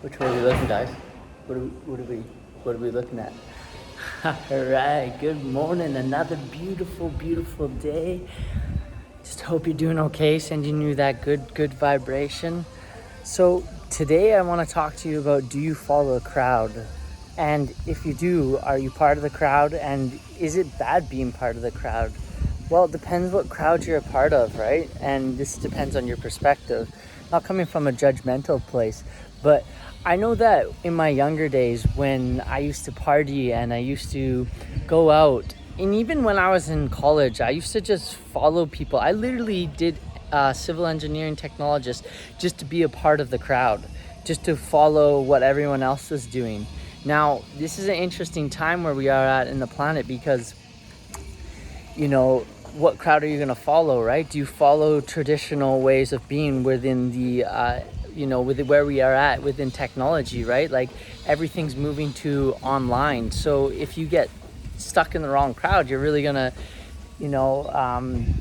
Which way are we looking, guys? What are we looking at? All right, good morning. Another beautiful, beautiful day. Just hope you're doing okay. Sending you that good vibration. So today I want to talk to you about, do you follow a crowd? And if you do, are you part of the crowd? And is it bad being part of the crowd? Well, it depends what crowd you're a part of, right? And this depends on your perspective. Not coming from a judgmental place, but I know that in my younger days when I used to party and I used to go out, and even when I was in college, I used to just follow people. I literally did civil engineering technologist just to be a part of the crowd, just to follow what everyone else was doing. Now, this is an interesting time where we are at in the planet because, what crowd are you going to follow, right? Do you follow traditional ways of being within the, with where we are at within technology, right? Like everything's moving to online. So if you get stuck in the wrong crowd, you're really going to,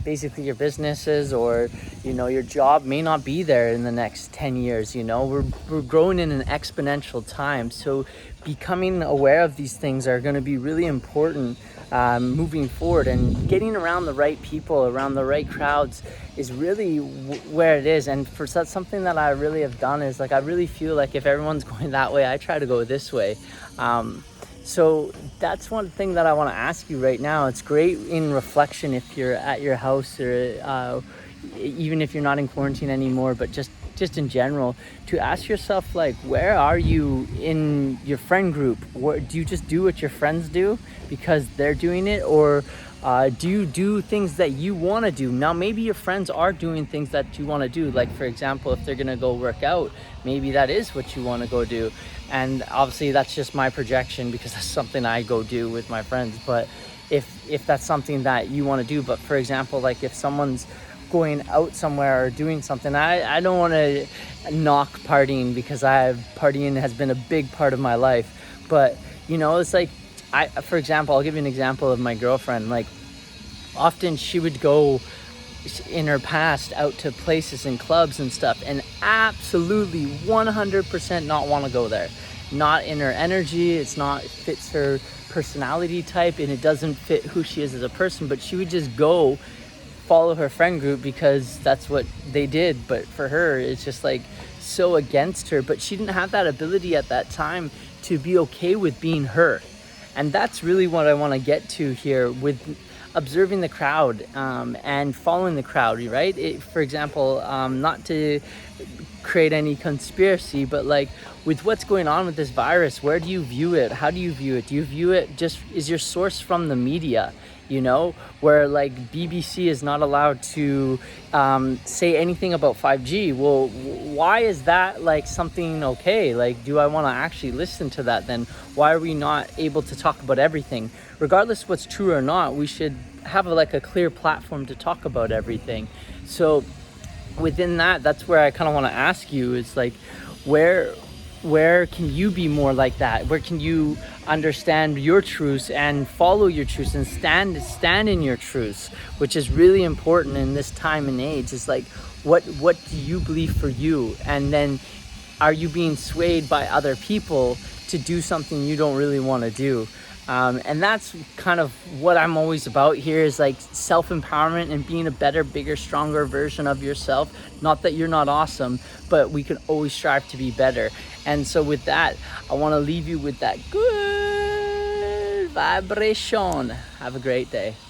basically your businesses or, your job may not be there in the next 10 years. We're growing in an exponential time. So becoming aware of these things are going to be really important moving forward, and getting around the right people, around the right crowds is really where it is. And for something that I really have done is I really feel like if everyone's going that way, I try to go this way. So that's one thing that I want to ask you right now. It's great in reflection if you're at your house or even if you're not in quarantine anymore, but just in general, to ask yourself, where are you in your friend group? Do you just do what your friends do because they're doing it? Or do you do things that you want to do? Now, maybe your friends are doing things that you want to do. Like, for example, if they're going to go work out, maybe that is what you want to go do. And obviously that's just my projection because that's something I go do with my friends. But if that's something that you want to do, but for example, if someone's going out somewhere or doing something, I don't want to knock partying because partying has been a big part of my life. But, it's for example, I'll give you an example of my girlfriend. Often she would go in her past out to places and clubs and stuff and absolutely 100% not want to go there. Not in her energy, fits her personality type, and it doesn't fit who she is as a person. But she would just go follow her friend group because that's what they did. But for her, it's just so against her. But she didn't have that ability at that time to be okay with being her. And that's really what I want to get to here with observing the crowd and following the crowd, right? For example, not to create any conspiracy, but with what's going on with this virus, where do you view it? How do you view it? Do you view it is your source from the media? Where BBC is not allowed to say anything about 5G. Well, why is that something okay? Do I want to actually listen to that then? Why are we not able to talk about everything? Regardless of what's true or not, we should have a clear platform to talk about everything. So within that's where I kind of want to ask you is where can you be more like that? Where can you understand your truths and follow your truths and stand in your truths, which is really important in this time and age? Is what do you believe for you? And then are you being swayed by other people to do something you don't really want to do? And that's kind of what I'm always about here is self-empowerment and being a better, bigger, stronger version of yourself. Not that you're not awesome, but we can always strive to be better. And so with that, I want to leave you with that good vibration. Have a great day.